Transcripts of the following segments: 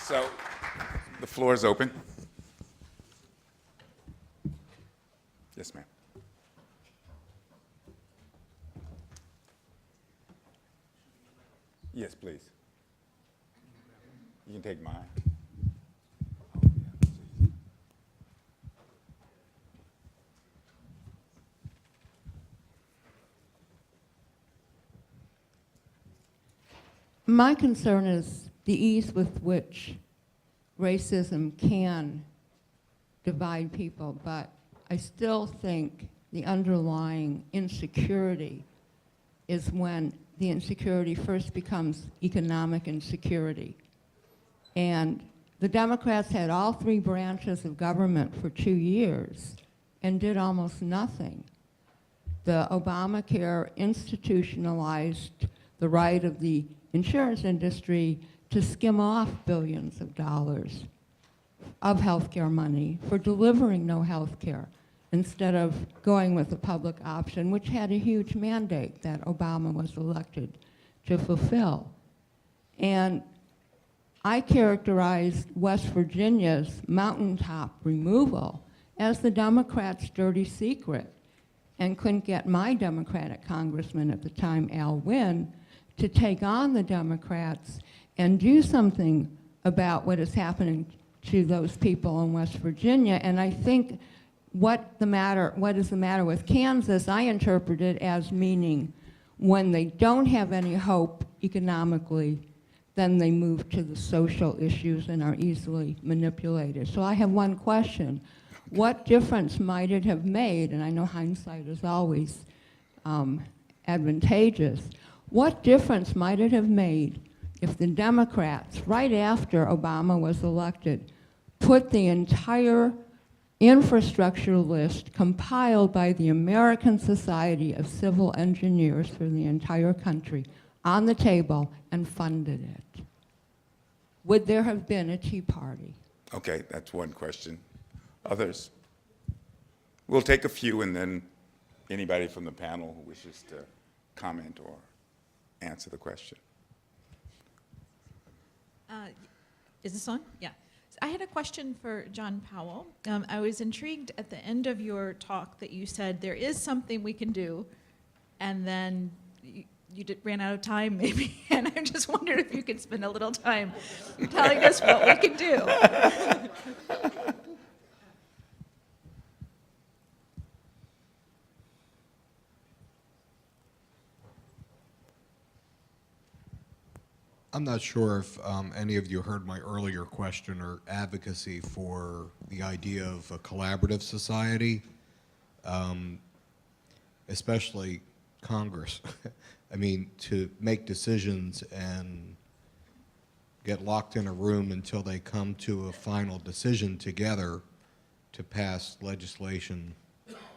So the floor is open. Yes, ma'am. Yes, please. You can take mine. Oh, yeah, that's easy. My concern is the ease with which racism can divide people, but I still think the underlying insecurity is when the insecurity first becomes economic insecurity. And the Democrats had all three branches of government for 2 years and did almost nothing. The Obamacare institutionalized the right of the insurance industry to skim off billions of dollars of healthcare money for delivering no healthcare instead of going with the public option, which had a huge mandate that Obama was elected to fulfill. And I characterized West Virginia's mountaintop removal as the Democrats' dirty secret, and couldn't get my Democratic congressman at the time, Al Wynn, to take on the Democrats and do something about what is happening to those people in West Virginia. And I think what is the matter with Kansas, I interpret it as meaning when they don't have any hope economically, then they move to the social issues and are easily manipulated. So I have one question. What difference might it have made, and I know hindsight is always advantageous, what difference might it have made if the Democrats, right after Obama was elected, put the entire infrastructure list compiled by the American Society of Civil Engineers for the entire country on the table and funded it? Would there have been a Tea Party? Okay, that's one question. Others? We'll take a few, and then anybody from the panel who wishes to comment or answer the question. Is this on? Yeah. I had a question for John Powell. I was intrigued at the end of your talk that you said there is something we can do, and then you ran out of time maybe, and I just wondered if you could spend a little time telling us what we can do. I'm not sure if any of you heard my earlier question or advocacy for the idea of a collaborative society, especially Congress. I mean, to make decisions and get locked in a room until they come to a final decision together to pass legislation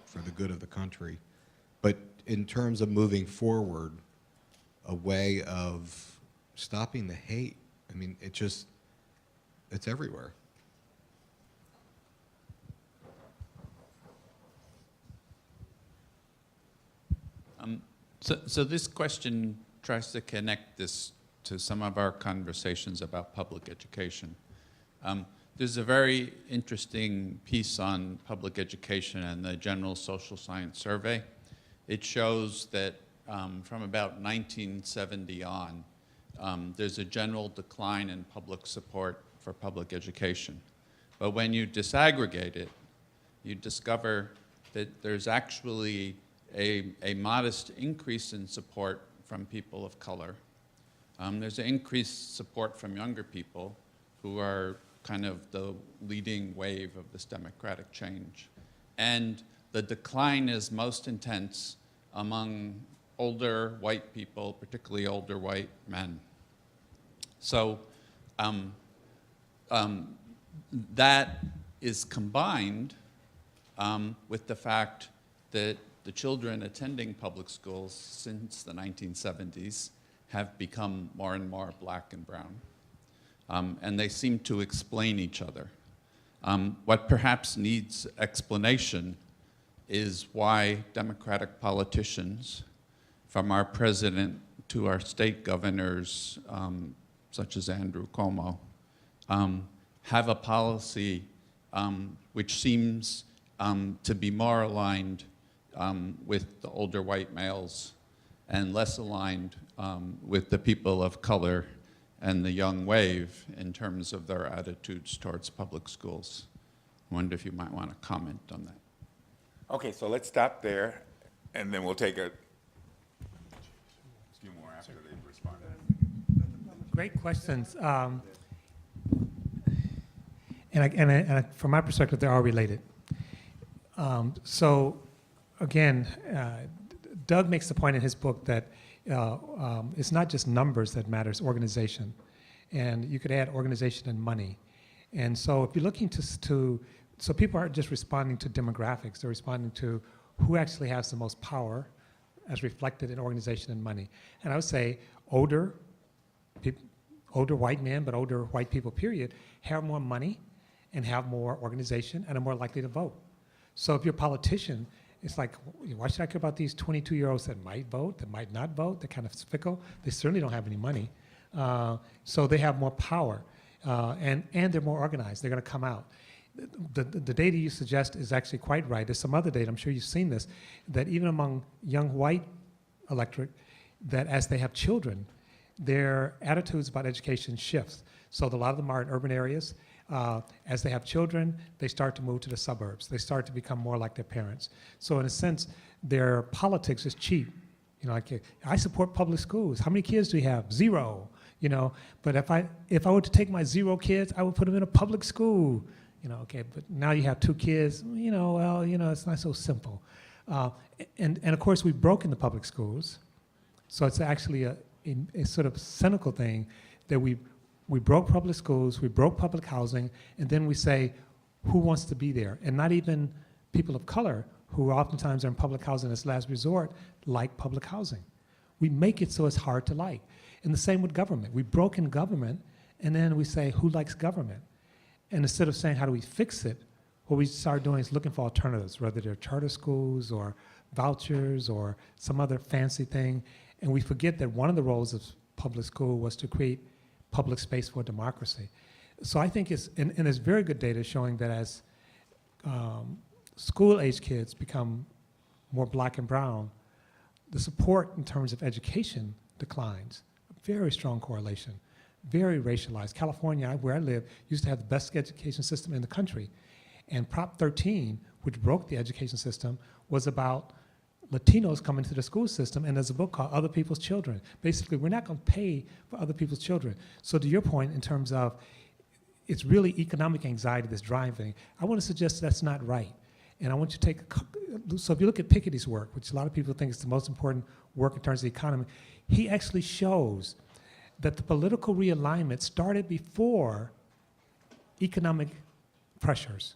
for the good of the country. But in terms of moving forward, a way of stopping the hate, I mean, it's everywhere. So this question tries to connect this to some of our conversations about public education. There's a very interesting piece on public education and the General Social Science Survey. It shows that from about 1970 on, there's a general decline in public support for public education. But when you disaggregate it, you discover that there's actually a modest increase in support from people of color. There's an increased support from younger people who are kind of the leading wave of this democratic change. And the decline is most intense among older white people, particularly older white men. So that is combined with the fact that the children attending public schools since the 1970s have become more and more black and brown. And they seem to explain each other. What perhaps needs explanation is why Democratic politicians, from our president to our state governors, such as Andrew Cuomo, have a policy which seems to be more aligned with the older white males and less aligned with the people of color and the young wave in terms of their attitudes towards public schools. I wonder if you might want to comment on that. Okay, so let's stop there, and then we'll take a few more after they've responded. Great questions. From my perspective, they're all related. So, again, Doug makes the point in his book that it's not just numbers that matter, it's organization. And you could add organization and money. And so if you're looking so people aren't just responding to demographics, they're responding to who actually has the most power as reflected in organization and money. And I would say older white men, but older white people, period, have more money and have more organization and are more likely to vote. So if you're a politician, it's like, why should I care about these 22-year-olds that might vote, that might not vote? They're kind of fickle. They certainly don't have any money. So they have more power, and they're more organized. They're going to come out. The data you suggest is actually quite right. There's some other data, I'm sure you've seen this, that even among young white electorate, that as they have children, their attitudes about education shifts. So a lot of them are in urban areas. As they have children, they start to move to the suburbs. They start to become more like their parents. So in a sense, their politics is cheap. You know, like, I support public schools. How many kids do we have? 0. You know, but if I were to take my 0 kids, I would put them in a public school. You know, okay, but now you have 2 kids. You know, well, you know, it's not so simple. And of course, we've broken the public schools. So it's actually a sort of cynical thing that we broke public schools, we broke public housing, and then we say, who wants to be there? And not even people of color, who oftentimes are in public housing as last resort, like public housing. We make it so it's hard to like. And the same with government. We've broken government, and then we say, who likes government? And instead of saying, how do we fix it, what we start doing is looking for alternatives, whether they're charter schools or vouchers or some other fancy thing. And we forget that one of the roles of public school was to create public space for democracy. So I think and there's very good data showing that as school-age kids become more black and brown, the support in terms of education declines. Very strong correlation, very racialized. California, where I live, used to have the best education system in the country. And Prop 13, which broke the education system, was about Latinos coming to the school system, and there's a book called Other People's Children. Basically, we're not going to pay for other people's children. So to your point, in terms of it's really economic anxiety that's driving, I want to suggest that's not right. And I want you to take, so if you look at Piketty's work, which a lot of people think is the most important work in terms of the economy, he actually shows that the political realignment started before economic pressures.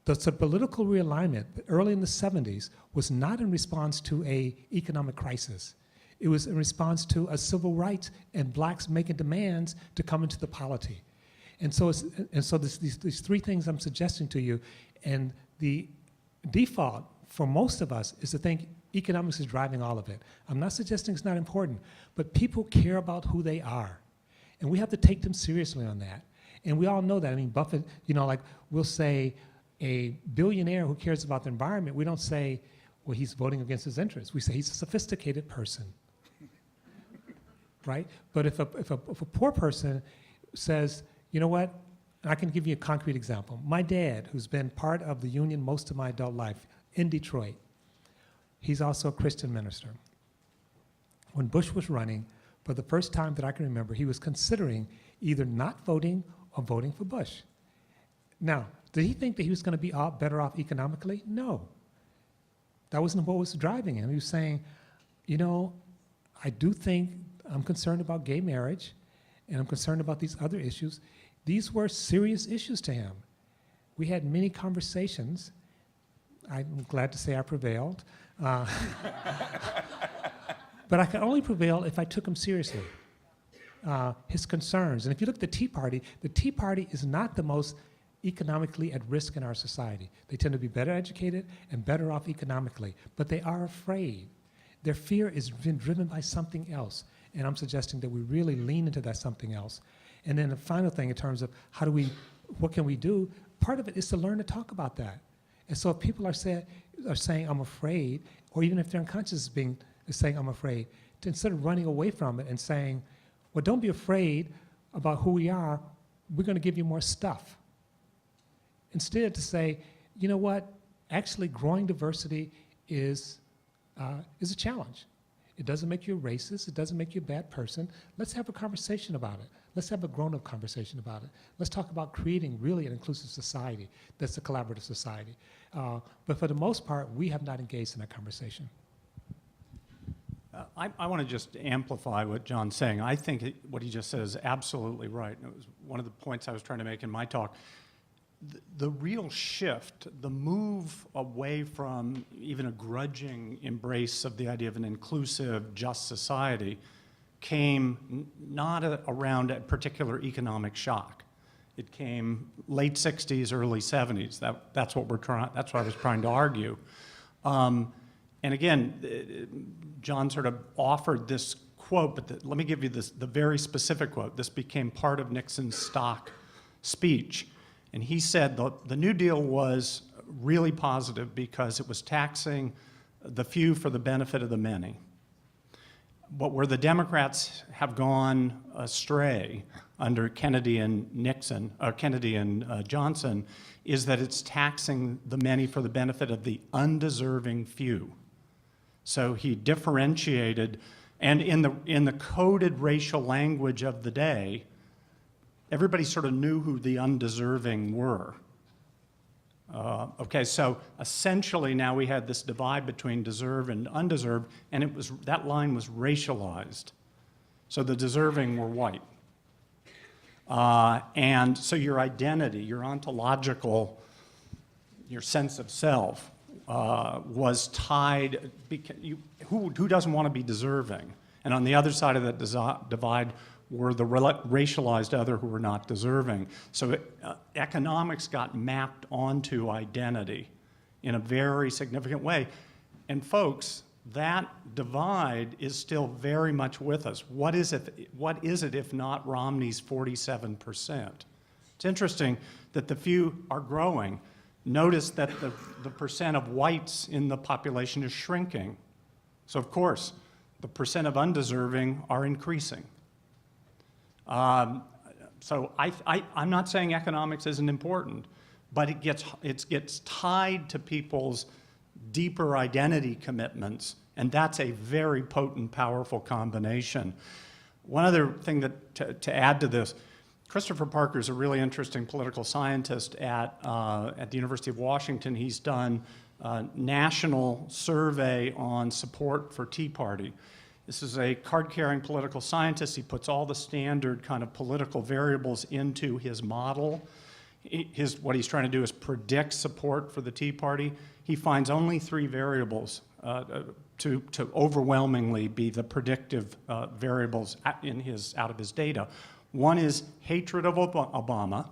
The political realignment early in the 70s was not in response to an economic crisis. It was in response to a civil rights and blacks making demands to come into the polity. And so, these 3 things I'm suggesting to you, and the default for most of us is to think economics is driving all of it. I'm not suggesting it's not important, but people care about who they are. And we have to take them seriously on that. And we all know that. I mean, Buffett, you know, like we'll say, a billionaire who cares about the environment, we don't say, well, he's voting against his interests. We say he's a sophisticated person, right? But if a poor person says, you know what, and I can give you a concrete example. My dad, who's been part of the union most of my adult life in Detroit, he's also a Christian minister. When Bush was running, for the first time that I can remember, he was considering either not voting or voting for Bush. Now, did he think that he was going to be better off economically? No. That wasn't what was driving him. He was saying, you know, I do think I'm concerned about gay marriage, and I'm concerned about these other issues. These were serious issues to him. We had many conversations. I'm glad to say I prevailed. But I could only prevail if I took him seriously. His concerns. And if you look at the Tea Party is not the most economically at risk in our society. They tend to be better educated and better off economically, but they are afraid. Their fear is driven by something else, and I'm suggesting that we really lean into that something else. And then the final thing in terms of what can we do, part of it is to learn to talk about that. And so if people are saying, I'm afraid, or even if they're unconscious of saying, I'm afraid, to instead of running away from it and saying, well, don't be afraid about who we are, we're going to give you more stuff. Instead to say, you know what, actually growing diversity is a challenge. It doesn't make you a racist. It doesn't make you a bad person. Let's have a conversation about it. Let's have a grown-up conversation about it. Let's talk about creating really an inclusive society that's a collaborative society. But for the most part, we have not engaged in that conversation. I want to just amplify what John's saying. I think what he just said is absolutely right. And it was one of the points I was trying to make in my talk. The real shift, the move away from even a grudging embrace of the idea of an inclusive, just society came not around a particular economic shock. It came late 60s, early 70s. That's what I was trying to argue. And again, John sort of offered this quote, but let me give you the very specific quote. This became part of Nixon's stock speech. And he said the New Deal was really positive because it was taxing the few for the benefit of the many. But where the Democrats have gone astray under Kennedy and Johnson is that it's taxing the many for the benefit of the undeserving few. So he differentiated, and in the coded racial language of the day, everybody sort of knew who the undeserving were. Okay, so essentially now we had this divide between deserved and undeserved, and that line was racialized. So the deserving were white. And so your identity, your ontological, your sense of self was tied, who doesn't want to be deserving? And on the other side of that divide were the racialized other who were not deserving. So economics got mapped onto identity in a very significant way. And folks, that divide is still very much with us. What is it if not Romney's 47%? It's interesting that the few are growing. Notice that the percent of whites in the population is shrinking. So of course, the percent of undeserving are increasing. So I'm not saying economics isn't important, but it gets tied to people's deeper identity commitments, and that's a very potent, powerful combination. One other thing to add to this, Christopher Parker is a really interesting political scientist at the University of Washington. He's done a national survey on support for Tea Party. This is a card-carrying political scientist. He puts all the standard kind of political variables into his model. What he's trying to do is predict support for the Tea Party. He finds only 3 variables to overwhelmingly be the predictive variables out of his data. One is hatred of Obama.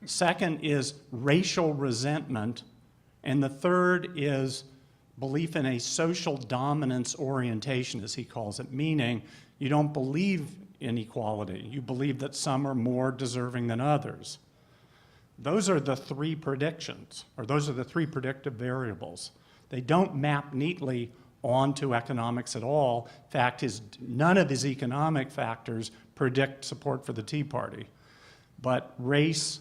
Second is racial resentment. And the third is belief in a social dominance orientation, as he calls it, meaning you don't believe in equality. You believe that some are more deserving than others. Those are the 3 predictions, or those are the 3 predictive variables. They don't map neatly onto economics at all. In fact, none of his economic factors predict support for the Tea Party. But race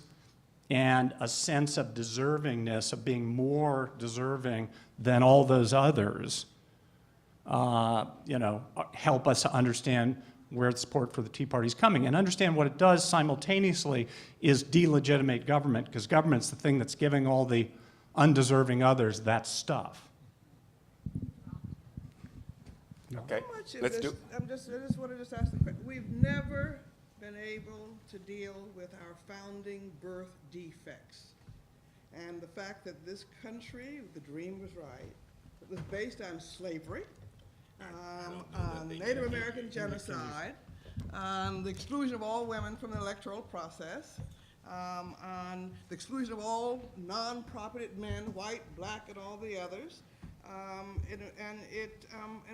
and a sense of deservingness, of being more deserving than all those others, help us to understand where the support for the Tea Party is coming. And understand what it does simultaneously is delegitimate government, because government's the thing that's giving all the undeserving others that stuff. Okay, How much of let's this- do, I just want to ask the question. We've never been able to deal with our founding birth defects. And the fact that this country, the dream was right, it was based on slavery, on Native American genocide, on the exclusion of all women from the electoral process, on the exclusion of all non-propertied men, white, black, and all the others. And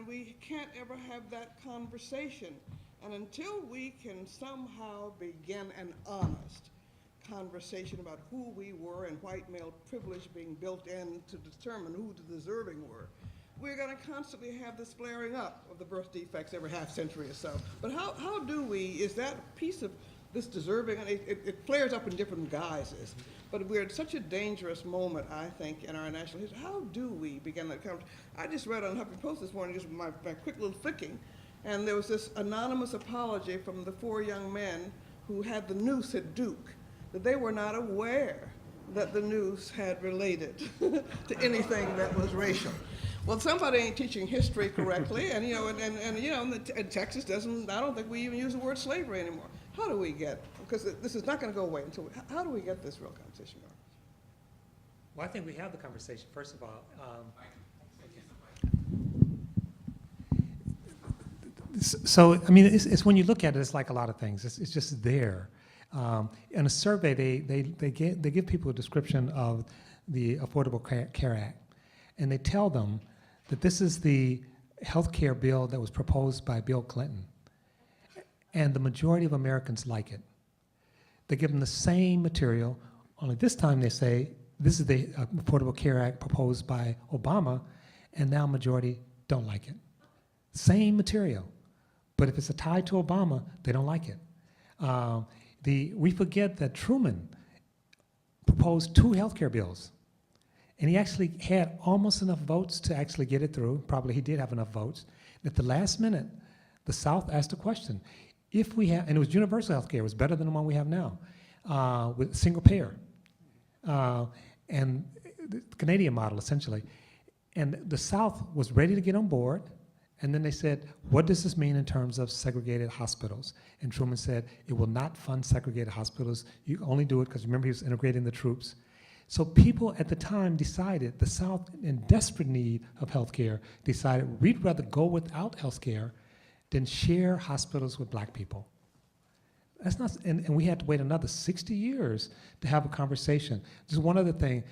we can't ever have that conversation. And until we can somehow begin an honest conversation about who we were and white male privilege being built in to determine who the deserving were, we're going to constantly have this flaring up of the birth defects every half century or so. But how do we, is that piece of this deserving, and it flares up in different guises, but we're at such a dangerous moment, I think, in our national history. How do we begin that conversation? I just read on Huffington Post this morning, just my quick little flicking, and there was this anonymous apology from the 4 young men who had the noose at Duke, that they were not aware that the noose had related to anything that was racial. Well, somebody ain't teaching history correctly, and you know, and Texas doesn't. I don't think we even use the word slavery anymore. How do we get? Because this is not going to go away until. How do we get this real conversation going? Well, I think we have the conversation, first of all. So, I mean, it's when you look at it, it's like a lot of things. It's just there. In a survey, they give people a description of the Affordable Care Act, and they tell them that this is the health care bill that was proposed by Bill Clinton, and the majority of Americans like it. They give them the same material, only this time they say, this is the Affordable Care Act proposed by Obama, and now majority don't like it. Same material, but if it's tied to Obama, they don't like it. We forget that Truman proposed 2 health care bills, and he actually had almost enough votes to actually get it through. Probably he did have enough votes. And at the last minute, the South asked a question. If we have, and it was universal health care, it was better than the one we have now, with single payer, and the Canadian model, essentially. And the South was ready to get on board, and then they said, what does this mean in terms of segregated hospitals? And Truman said, it will not fund segregated hospitals. You only do it because remember he was integrating the troops. So people at the time decided, the South in desperate need of health care, decided we'd rather go without health care than share hospitals with black people. That's not, and we had to wait another 60 years to have a conversation. Just one other thing.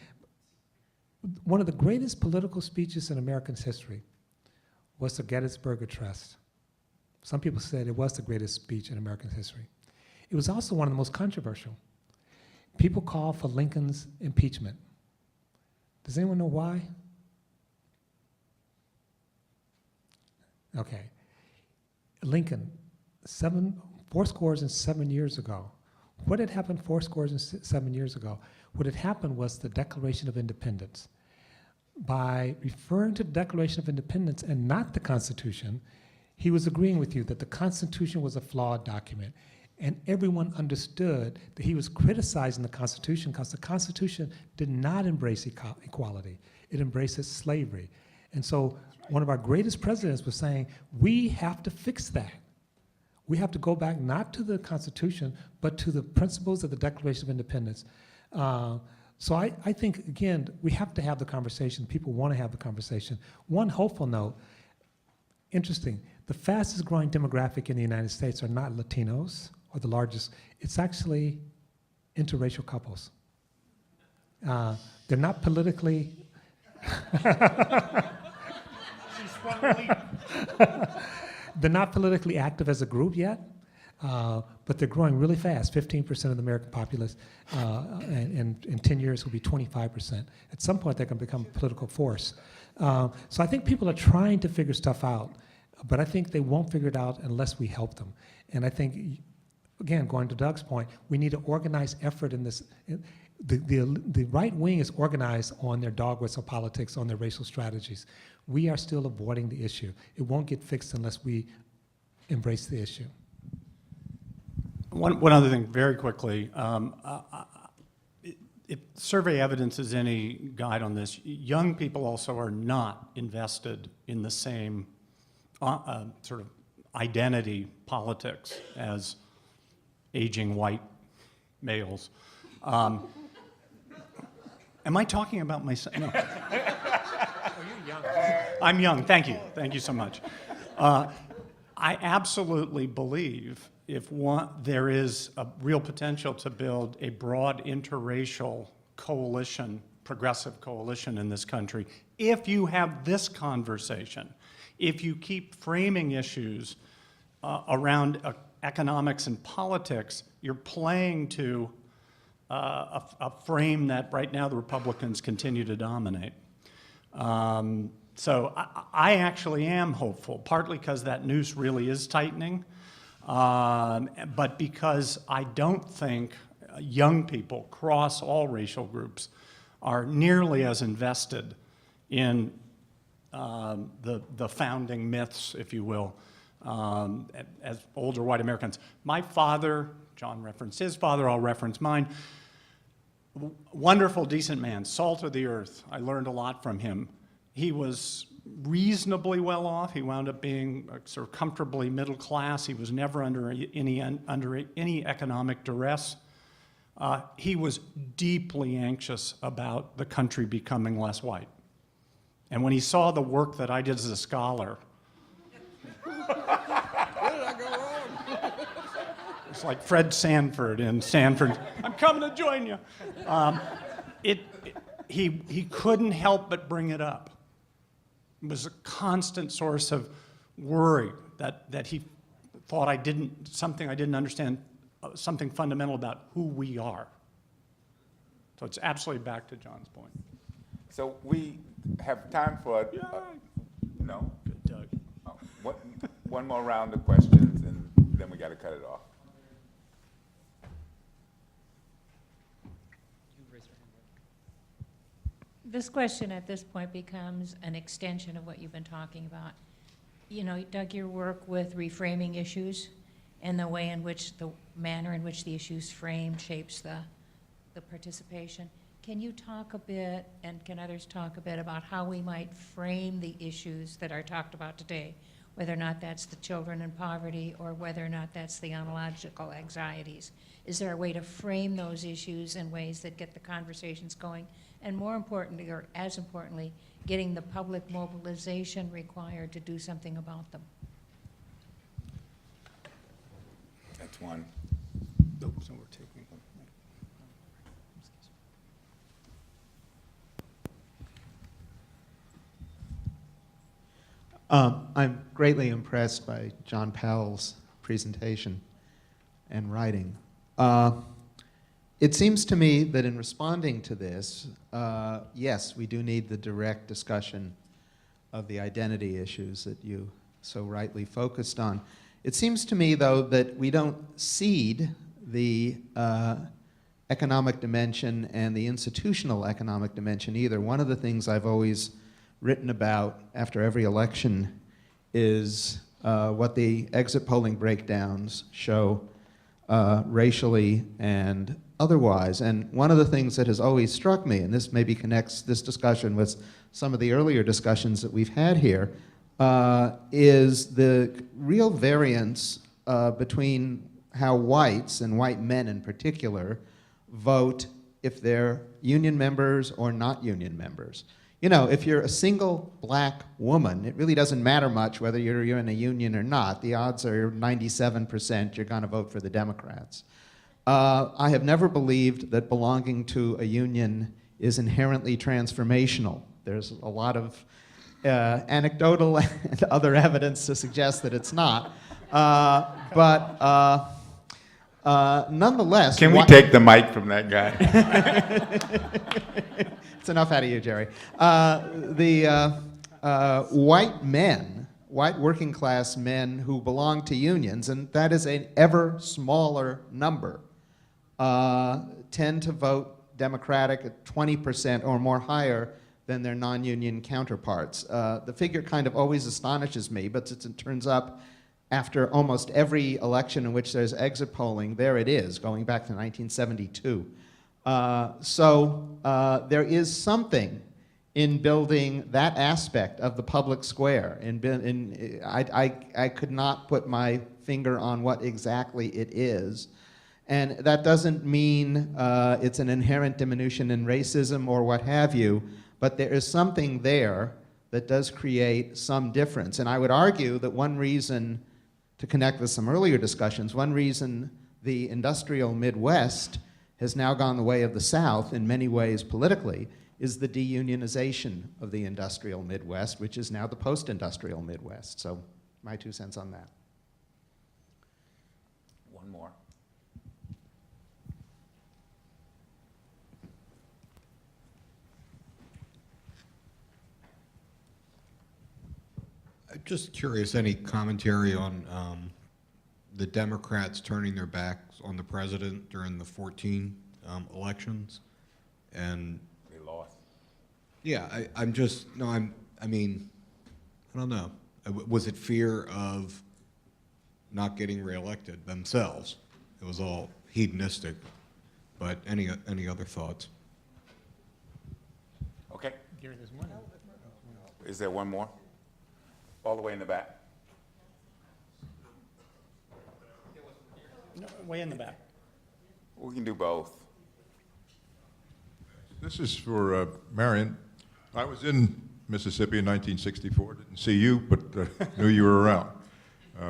One of the greatest political speeches in American's history was the Gettysburg Address. Some people said it was the greatest speech in American history. It was also one of the most controversial. People call for Lincoln's impeachment. Does anyone know why? Okay. Lincoln, 7 years ago. What had happened 7 years ago? What had happened was the Declaration of Independence. By referring to the Declaration of Independence and not the Constitution, he was agreeing with you that the Constitution was a flawed document. And everyone understood that he was criticizing the Constitution because the Constitution did not embrace equality. It embraces slavery. And so one of our greatest presidents was saying, we have to fix that. We have to go back not to the Constitution, but to the principles of the Declaration of Independence. So I think, again, we have to have the conversation. People want to have the conversation. One hopeful note, interesting, the fastest growing demographic in the United States are not Latinos or the largest. It's actually interracial couples. They're not politically... They're not politically active as a group yet, but they're growing really fast, 15% of the American populace, and in 10 years will be 25%. At some point, they're going to become a political force. So I think people are trying to figure stuff out, but I think they won't figure it out unless we help them. And I think, again, going to Doug's point, we need an organized effort in this. The right wing is organized on their dog whistle politics, on their racial strategies. We are still avoiding the issue. It won't get fixed unless we embrace the issue. One other thing, very quickly. If survey evidence is any guide on this, young people also are not invested in the same sort of identity politics as aging white males. Am I talking about myself? No. I'm young, thank you. Thank you so much. I absolutely believe there is a real potential to build a broad interracial coalition, progressive coalition in this country, if you have this conversation, if you keep framing issues around economics and politics, you're playing to a frame that right now the Republicans continue to dominate. So I actually am hopeful, partly because that noose really is tightening, but because I don't think young people across all racial groups are nearly as invested in the founding myths, if you will, as older white Americans. My father, John referenced his father, I'll reference mine. Wonderful, decent man, salt of the earth. I learned a lot from him. He was reasonably well off. He wound up being sort of comfortably middle class. He was never under any economic duress. He was deeply anxious about the country becoming less white. And when he saw the work that I did as a scholar, Where did I go wrong? it's like Fred Sanford in Sanford, I'm coming to join you. He couldn't help but bring it up. It was a constant source of worry that he thought something I didn't understand, something fundamental about who we are. So it's absolutely back to John's point. So we have time for, no? Good, Doug. Oh, one more round of questions, and then we got to cut it off. This question at this point becomes an extension of what you've been talking about. You know, Doug, your work with reframing issues and the way in which, the manner in which the issues framed shapes the participation. Can you talk a bit, and can others talk a bit about how we might frame the issues that are talked about today, whether or not that's the children in poverty or whether or not that's the ontological anxieties? Is there a way to frame those issues in ways that get the conversations going? And more importantly, or as importantly, getting the public mobilization required to do something about them. That's one. Nope, so we're taking. I'm greatly impressed by John Powell's presentation and writing. It seems to me that in responding to this, yes, we do need the direct discussion of the identity issues that you so rightly focused on. It seems to me, though, that we don't cede the economic dimension and the institutional economic dimension either. One of the things I've always written about after every election is what the exit polling breakdowns show racially and otherwise. And one of the things that has always struck me, and this maybe connects this discussion with some of the earlier discussions that we've had here, is the real variance between how whites, and white men in particular, vote if they're union members or not union members. You know, if you're a single black woman, it really doesn't matter much whether you're in a union or not. The odds are 97% you're going to vote for the Democrats. I have never believed that belonging to a union is inherently transformational. There's a lot of anecdotal and other evidence to suggest that it's not. But nonetheless... Can we take the mic from that guy? It's enough out of you, Jerry. White men, white working class men who belong to unions, and that is an ever smaller number, tend to vote Democratic at 20% or more higher than their non-union counterparts. The figure kind of always astonishes me, but it turns up after almost every election in which there's exit polling, there it is, going back to 1972. So there is something in building that aspect of the public square. I could not put my finger on what exactly it is. And that doesn't mean it's an inherent diminution in racism or what have you, but there is something there that does create some difference. And I would argue that one reason, to connect with some earlier discussions, one reason the industrial Midwest has now gone the way of the South in many ways politically is the deunionization of the industrial Midwest, which is now the post-industrial Midwest. So my 2 cents on that. One more. I'm just curious, any commentary on the Democrats turning their backs on the president during the 14 elections? And They lost. yeah, I'm just, no, I mean, I don't know. Was it fear of not getting reelected themselves? It was all hedonistic, but any other thoughts? Okay. Gary, there's one. Is there one more? All the way in the back? No, way in the back. We can do both. This is for Marion. I was in Mississippi in 1964. Didn't see you, but knew you were around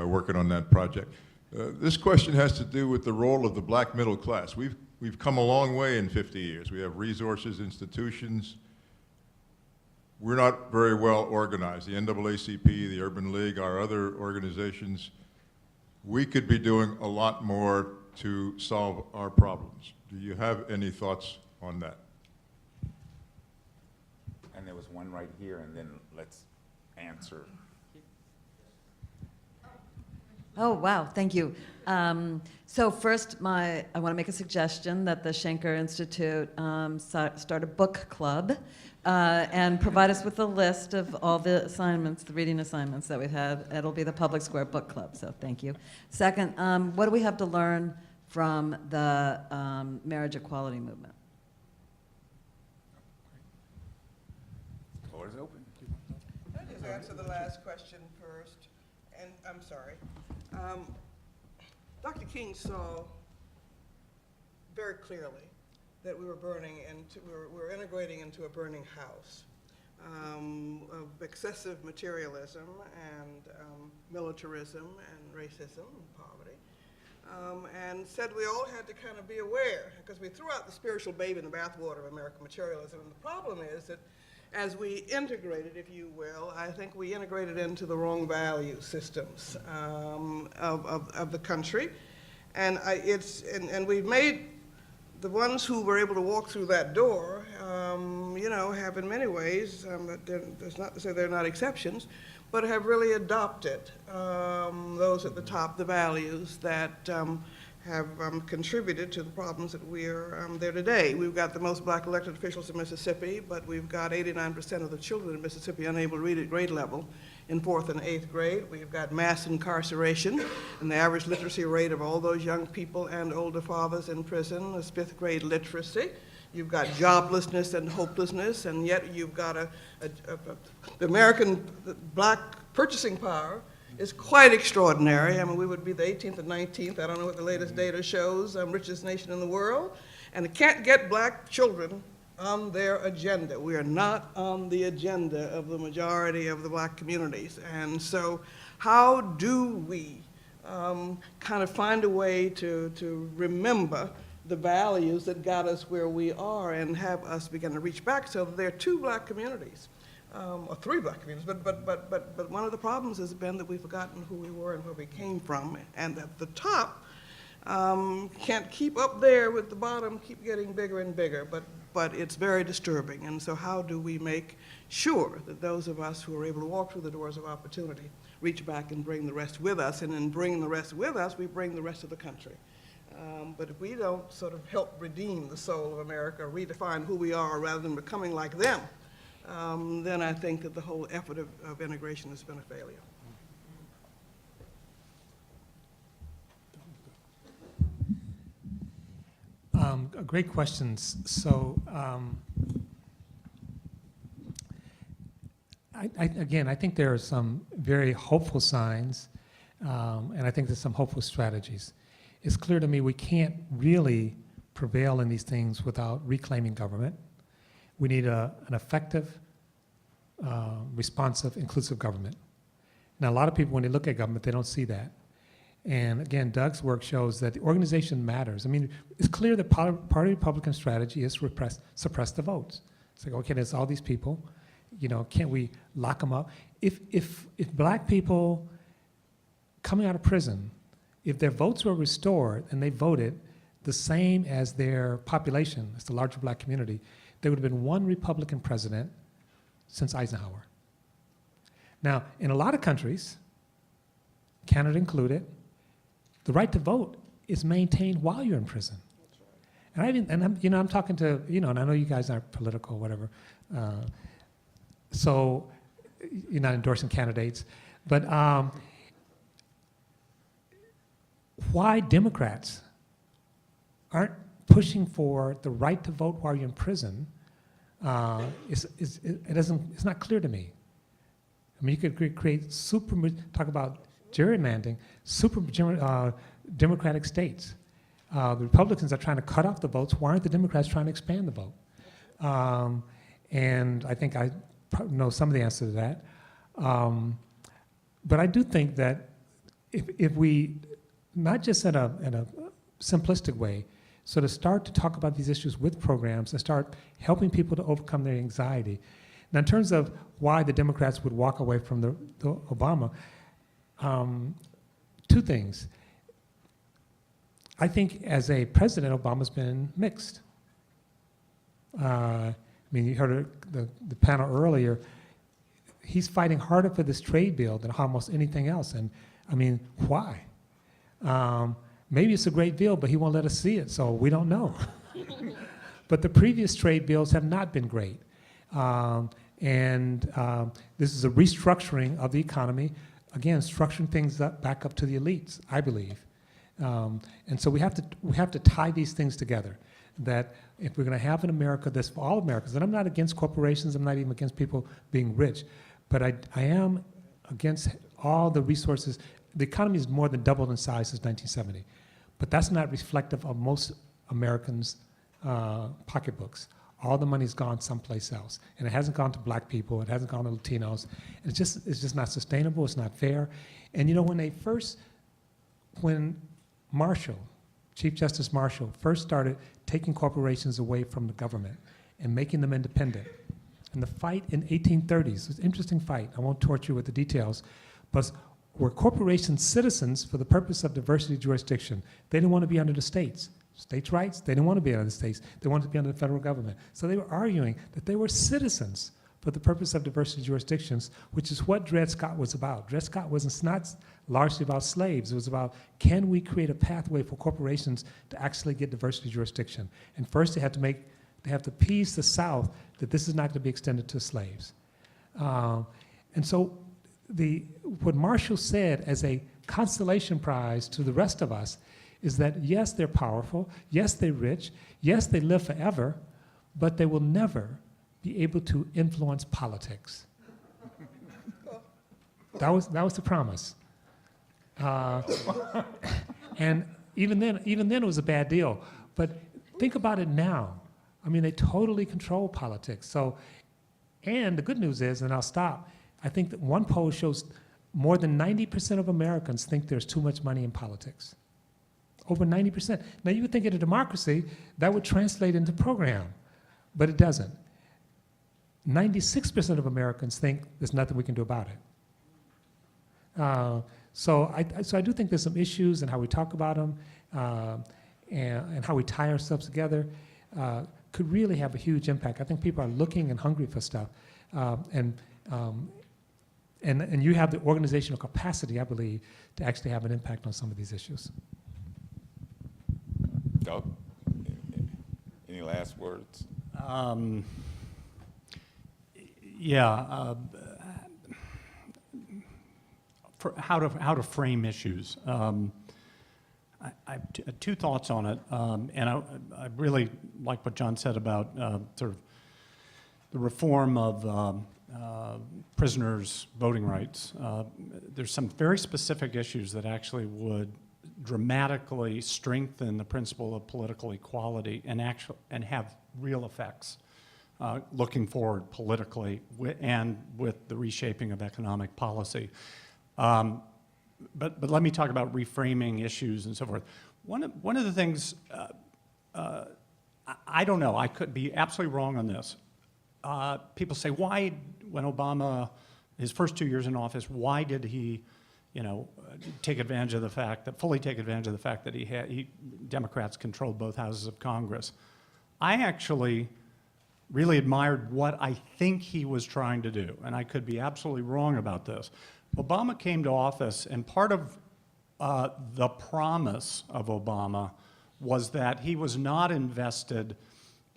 working on that project. This question has to do with the role of the black middle class. We've come a long way in 50 years. We have resources, institutions. We're not very well organized. The NAACP, the Urban League, our other organizations, we could be doing a lot more to solve our problems. Do you have any thoughts on that? And there was one right here, and then let's answer. Oh, wow, thank you. So first, I want to make a suggestion that the Schenker Institute start a book club and provide us with a list of all the assignments, the reading assignments that we've had. It'll be the Public Square Book Club, so thank you. Second, what do we have to learn from the marriage equality movement? Floor is open. Can I just answer the last question first? And I'm sorry. Dr. King saw very clearly that we were we were integrating into a burning house of excessive materialism and militarism and racism and poverty. And said we all had to kind of be aware, because we threw out the spiritual baby in the bathwater of American materialism. And the problem is that as we integrated, if you will, I think we integrated into the wrong value systems of the country. And and we've made the ones who were able to walk through that door, have in many ways, that's not to say they're not exceptions, but have really adopted those at the top, the values that have contributed to the problems that we're there today. We've got the most black elected officials in Mississippi, but we've got 89% of the children in Mississippi unable to read at grade level in 4th and 8th grade. We've got mass incarceration, and the average literacy rate of all those young people and older fathers in prison is 5th grade literacy. You've got joblessness and hopelessness, and yet you've got the American black purchasing power is quite extraordinary. I mean, we would be the 18th and 19th, I don't know what the latest data shows, richest nation in the world, and it can't get black children on their agenda. We are not on the agenda of the majority of the black communities. And so how do we kind of find a way to remember the values that got us where we are and have us begin to reach back? So there are 2 black communities. Or 3 black communities, but one of the problems has been that we've forgotten who we were and where we came from, and at the top can't keep up there with the bottom, keep getting bigger and bigger, but it's very disturbing. And so how do we make sure that those of us who are able to walk through the doors of opportunity reach back and bring the rest with us, and in bringing the rest with us, we bring the rest of the country. But if we don't sort of help redeem the soul of America, redefine who we are rather than becoming like them, then I think that the whole effort of integration has been a failure. Great questions. So, I think there are some very hopeful signs, and I think there's some hopeful strategies. It's clear to me we can't really prevail in these things without reclaiming government. We need an effective, responsive, inclusive government. Now, a lot of people, when they look at government, they don't see that. And again, Doug's work shows that the organization matters. I mean, it's clear that party Republican strategy is suppress the votes. It's like, okay, there's all these people, can't we lock them up? If black people coming out of prison if their votes were restored and they voted the same as their population, as the larger black community, there would have been one Republican president since Eisenhower. Now, in a lot of countries, Canada included, the right to vote is maintained while you're in prison. And I'm talking to, and I know you guys aren't political, whatever, so you're not endorsing candidates, but why Democrats aren't pushing for the right to vote while you're in prison, it's not clear to me. I mean, you could create talk about gerrymandering, democratic states. The Republicans are trying to cut off the votes. Why aren't the Democrats trying to expand the vote? And I think I know some of the answer to that. But I do think that if we, not just in a simplistic way, so to start to talk about these issues with programs and start helping people to overcome their anxiety. Now, in terms of why the Democrats would walk away from the Obama, two things. I think as a president, Obama's been mixed. I mean, you heard the panel earlier. He's fighting harder for this trade bill than almost anything else. And I mean, why? Maybe it's a great bill, but he won't let us see it, so we don't know. But the previous trade bills have not been great. This is a restructuring of the economy. Again, structuring things back up to the elites, I believe. And so we have to tie these things together. That if we're going to have an America that's for all Americans, and I'm not against corporations, I'm not even against people being rich, but I am against all the resources. The economy is more than doubled in size since 1970, but that's not reflective of most Americans' pocketbooks. All the money's gone someplace else, and it hasn't gone to black people, it hasn't gone to Latinos. It's just not sustainable, it's not fair. And when Marshall, Chief Justice Marshall, first started taking corporations away from the government and making them independent, and the fight in 1830s, was an interesting fight, I won't torture you with the details, but were corporations citizens for the purpose of diversity jurisdiction. They didn't want to be under the states. States' rights, they didn't want to be under the states. They wanted to be under the federal government. So they were arguing that they were citizens for the purpose of diversity jurisdictions, which is what Dred Scott was about. Dred Scott was not largely about slaves. It was about, can we create a pathway for corporations to actually get diversity jurisdiction? And first they have to appease the South that this is not going to be extended to slaves. And so what Marshall said as a consolation prize to the rest of us is that yes, they're powerful, yes, they're rich, yes, they live forever, but they will never be able to influence politics. That was the promise. And even then it was a bad deal. But think about it now. I mean, they totally control politics. So, and the good news is, and I'll stop, I think that one poll shows more than 90% of Americans think there's too much money in politics. Over 90%. Now you would think in a democracy that would translate into program, but it doesn't. 96% of Americans think there's nothing we can do about it. So I do think there's some issues in how we talk about them and how we tie ourselves together could really have a huge impact. I think people are looking and hungry for stuff. And you have the organizational capacity, I believe, to actually have an impact on some of these issues. Doug, any last words? For how to frame issues. I have two thoughts on it, and I really like what John said about sort of the reform of prisoners' voting rights. There's some very specific issues that actually would dramatically strengthen the principle of political equality and have real effects looking forward politically and with the reshaping of economic policy. But let me talk about reframing issues and so forth. One of the things, I don't know, I could be absolutely wrong on this. People say, why, when Obama, his first 2 years in office, why did he take advantage of the fact that, fully take advantage of the fact that Democrats controlled both houses of Congress. I actually really admired what I think he was trying to do, and I could be absolutely wrong about this. Obama came to office, and part of the promise of Obama was that he was not invested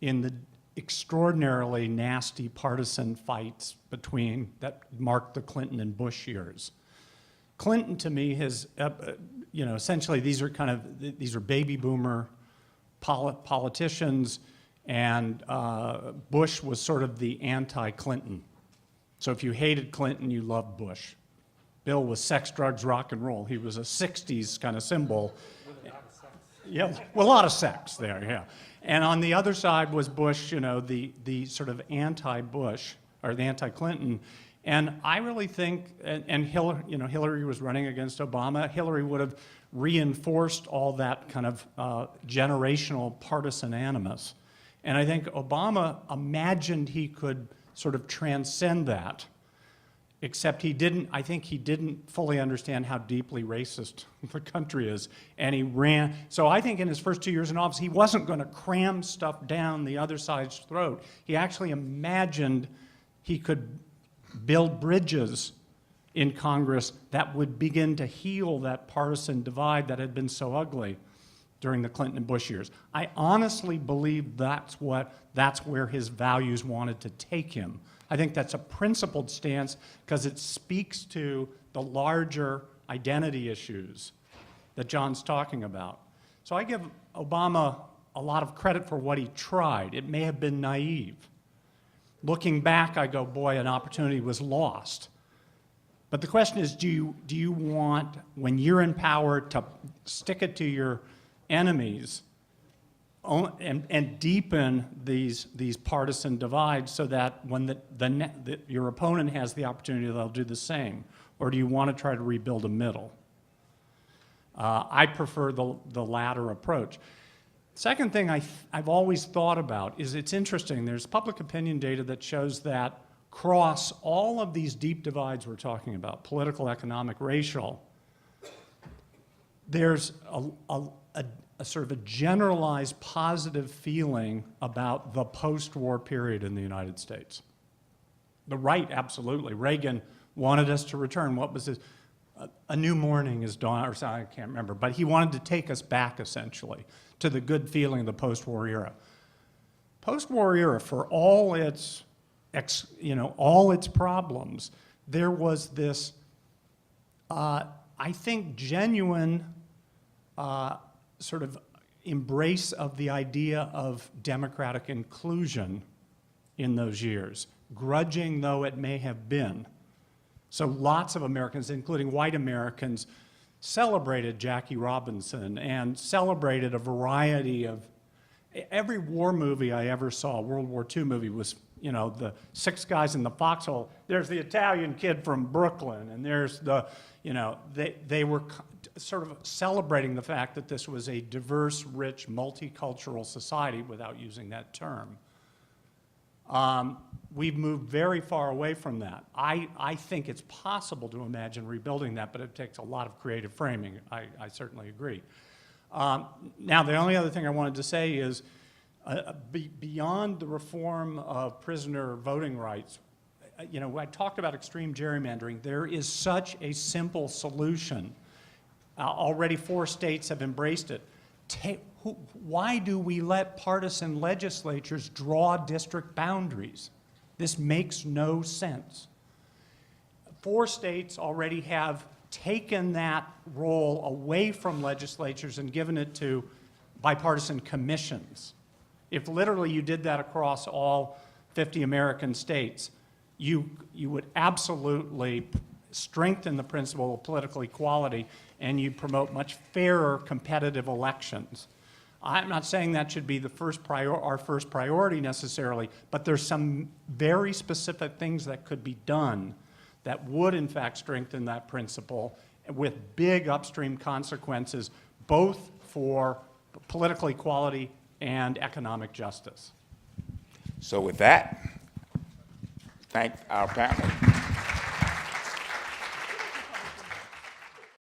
in the extraordinarily nasty partisan fights that marked the Clinton and Bush years. Clinton, to me, has, essentially these are baby boomer politicians, and Bush was sort of the anti-Clinton. So if you hated Clinton, you loved Bush. Bill was sex, drugs, rock and roll. He was a 60s kind of symbol. Yeah, well, a lot of sex there, yeah. And on the other side was Bush, the sort of anti-Bush, or the anti-Clinton. And I really think, and Hillary was running against Obama. Hillary would have reinforced all that kind of generational partisan animus. And I think Obama imagined he could sort of transcend that, except I think he didn't fully understand how deeply racist the country is. And he ran, so I think in his first 2 years in office, he wasn't going to cram stuff down the other side's throat. He actually imagined he could build bridges in Congress that would begin to heal that partisan divide that had been so ugly during the Clinton and Bush years. I honestly believe that's where his values wanted to take him. I think that's a principled stance because it speaks to the larger identity issues that John's talking about. So I give Obama a lot of credit for what he tried. It may have been naive. Looking back, I go, boy, an opportunity was lost. But the question is, do you want, when you're in power, to stick it to your enemies and deepen these partisan divides so that when your opponent has the opportunity, they'll do the same? Or do you want to try to rebuild a middle? I prefer the latter approach. Second thing I've always thought about is, it's interesting, there's public opinion data that shows that across all of these deep divides we're talking about, political, economic, racial, there's a sort of a generalized positive feeling about the post-war period in the United States. The right, absolutely. Reagan wanted us to return. What was this? A new morning is dawn, or something, I can't remember, but he wanted to take us back, essentially, to the good feeling of the post-war era. Post-war era, for all its, all its problems, there was this, I think, genuine sort of embrace of the idea of democratic inclusion in those years, grudging though it may have been. So lots of Americans, including white Americans, celebrated Jackie Robinson and celebrated a variety of, every war movie I ever saw, World War II movie, was, the six guys in the foxhole. There's the Italian kid from Brooklyn, and there's the, they were sort of celebrating the fact that this was a diverse, rich, multicultural society, without using that term. We've moved very far away from that. I think it's possible to imagine rebuilding that, but it takes a lot of creative framing. I certainly agree. Now, the only other thing I wanted to say is, beyond the reform of prisoner voting rights, I talked about extreme gerrymandering. There is such a simple solution. Already 4 states have embraced it. Why do we let partisan legislatures draw district boundaries? This makes no sense. 4 states already have taken that role away from legislatures and given it to bipartisan commissions. If literally you did that across all 50 American states, you would absolutely strengthen the principle of political equality, and you promote much fairer competitive elections. I'm not saying that should be our first priority necessarily, but there's some very specific things that could be done that would in fact strengthen that principle with big upstream consequences, both for political equality and economic justice. So with that, thank our panel.